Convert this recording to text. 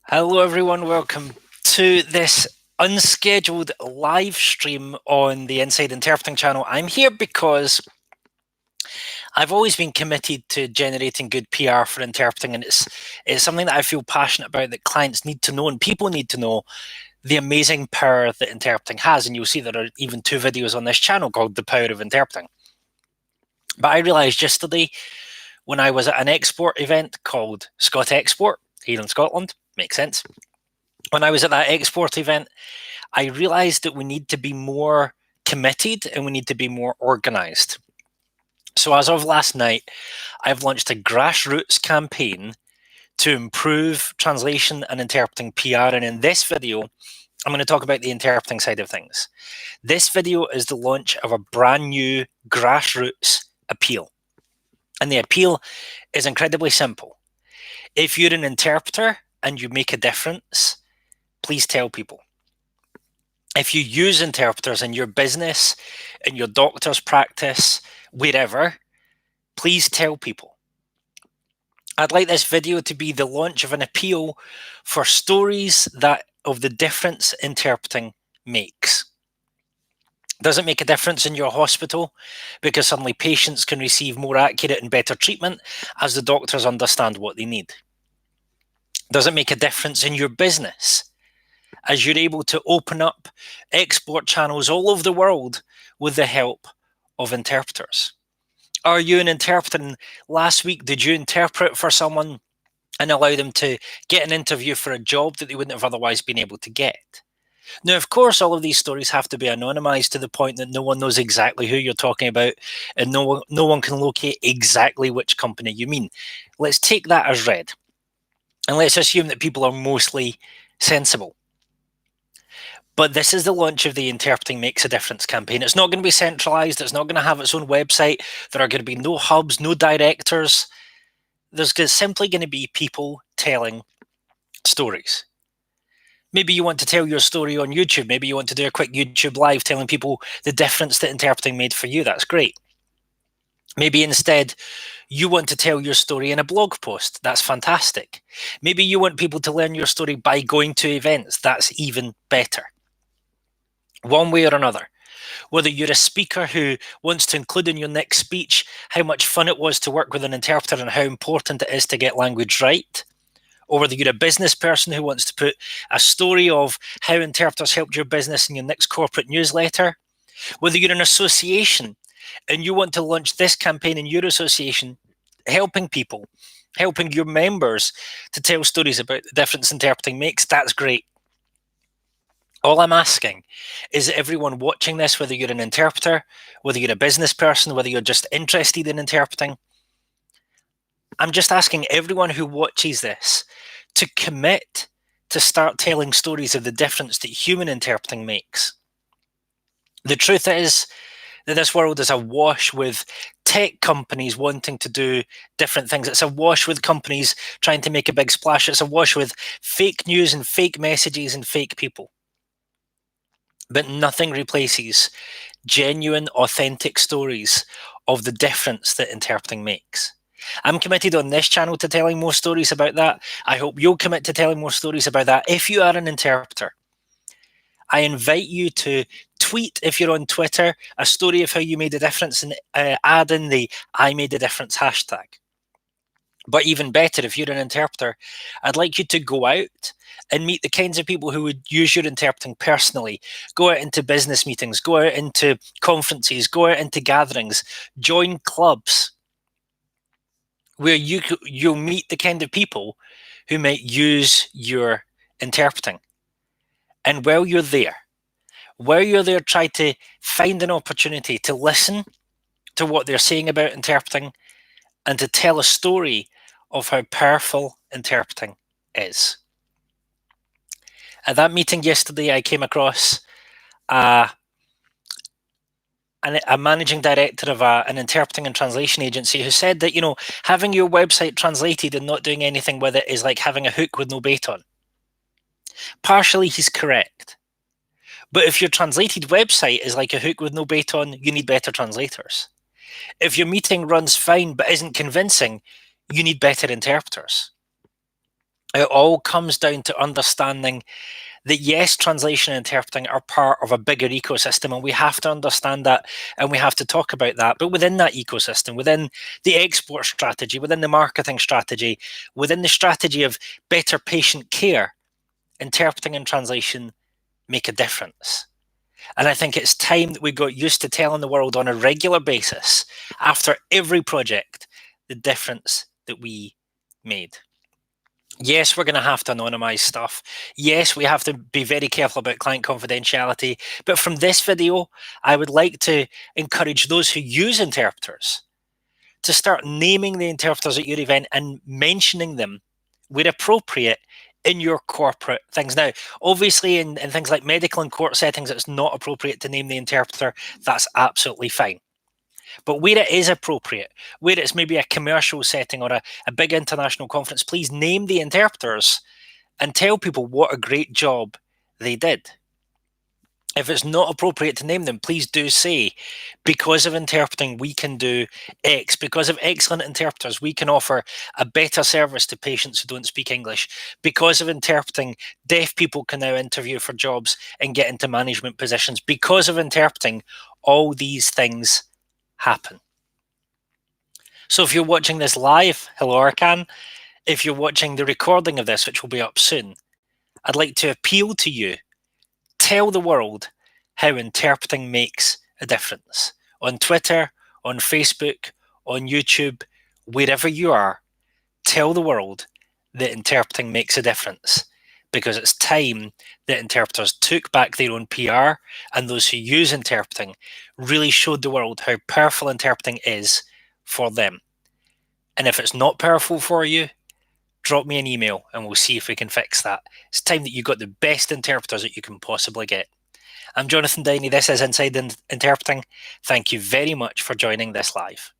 Hello, everyone. Welcome to this unscheduled live stream on the Inside Interpreting channel. I'm here because I've always been committed to generating good PR for interpreting, and it's something that I feel passionate about, that clients need to know and people need to know the amazing power that interpreting has. And you'll see there are even 2 videos on this channel called The Power of Interpreting. But I realised yesterday when I was at an export event called Scott Export here in Scotland, makes sense. When I was at that export event, I realized that we need to be more committed and we need to be more organized. So as of last night, I've launched a grassroots campaign to improve translation and interpreting PR. And in this video, I'm going to talk about the interpreting side of things. This video is the launch of a brand new grassroots appeal. And the appeal is incredibly simple. If you're an interpreter and you make a difference, please tell people. If you use interpreters in your business, in your doctor's practice, wherever, please tell people. I'd like this video to be the launch of an appeal for stories of the difference interpreting makes. Does it make a difference in your hospital because suddenly patients can receive more accurate and better treatment as the doctors understand what they need? Does it make a difference in your business as you're able to open up export channels all over the world with the help of interpreters? Are you an interpreter? And last week, did you interpret for someone and allow them to get an interview for a job that they wouldn't have otherwise been able to get? Now, of course, all of these stories have to be anonymized to the point that no one knows exactly who you're talking about and no one can locate exactly which company you mean. Let's take that as read. And let's assume that people are mostly sensible. But this is the launch of the Interpreting Makes a Difference campaign. It's not going to be centralized. It's not going to have its own website. There are going to be no hubs, no directors. There's simply going to be people telling stories. Maybe you want to tell your story on YouTube. Maybe you want to do a quick YouTube live telling people the difference that interpreting made for you. That's great. Maybe instead you want to tell your story in a blog post. That's fantastic. Maybe you want people to learn your story by going to events. That's even better. One way or another, whether you're a speaker who wants to include in your next speech how much fun it was to work with an interpreter and how important it is to get language right, or whether you're a business person who wants to put a story of how interpreters helped your business in your next corporate newsletter, whether you're an association and you want to launch this campaign in your association, helping people, helping your members to tell stories about the difference interpreting makes, that's great. All I'm asking is that everyone watching this, whether you're an interpreter, whether you're a business person, whether you're just interested in interpreting, I'm just asking everyone who watches this to commit to start telling stories of the difference that human interpreting makes. The truth is that this world is awash with tech companies wanting to do different things. It's awash with companies trying to make a big splash. It's awash with fake news and fake messages and fake people. But nothing replaces genuine, authentic stories of the difference that interpreting makes. I'm committed on this channel to telling more stories about that. I hope you'll commit to telling more stories about that. If you are an interpreter, I invite you to tweet, if you're on Twitter, a story of how you made a difference and add in the I made a difference hashtag. But even better, if you're an interpreter, I'd like you to go out and meet the kinds of people who would use your interpreting personally. Go out into business meetings, go out into conferences, go out into gatherings, join clubs where you'll meet the kind of people who might use your interpreting. And while you're there, try to find an opportunity to listen to what they're saying about interpreting and to tell a story of how powerful interpreting is. At that meeting yesterday, I came across a managing director of an interpreting and translation agency who said that, having your website translated and not doing anything with it is like having a hook with no bait on. Partially, he's correct. But if your translated website is like a hook with no bait on, you need better translators. If your meeting runs fine but isn't convincing, you need better interpreters. It all comes down to understanding that yes, translation and interpreting are part of a bigger ecosystem, and we have to understand that, and we have to talk about that. But within that ecosystem, within the export strategy, within the marketing strategy, within the strategy of better patient care, interpreting and translation make a difference. And I think it's time that we got used to telling the world on a regular basis, after every project, the difference that we made. Yes, we're going to have to anonymize stuff. Yes, we have to be very careful about client confidentiality. But from this video, I would like to encourage those who use interpreters to start naming the interpreters at your event and mentioning them where appropriate in your corporate things. Now, obviously, in things like medical and court settings, it's not appropriate to name the interpreter. That's absolutely fine. But where it is appropriate, where it's maybe a commercial setting or a big international conference, please name the interpreters and tell people what a great job they did. If it's not appropriate to name them, please do say, because of interpreting, we can do X. Because of excellent interpreters, we can offer a better service to patients who don't speak English. Because of interpreting, deaf people can now interview for jobs and get into management positions. Because of interpreting, all these things happen. So if you're watching this live, hello Arkan. If you're watching the recording of this, which will be up soon, I'd like to appeal to you. Tell the world how interpreting makes a difference. On Twitter, on Facebook, on YouTube, wherever you are, tell the world that interpreting makes a difference, because it's time that interpreters took back their own PR, and those who use interpreting really showed the world how powerful interpreting is for them. And if it's not powerful for you, drop me an email and we'll see if we can fix that. It's time that you got the best interpreters that you can possibly get. I'm Jonathan Downey. This is Inside Interpreting. Thank you very much for joining this live.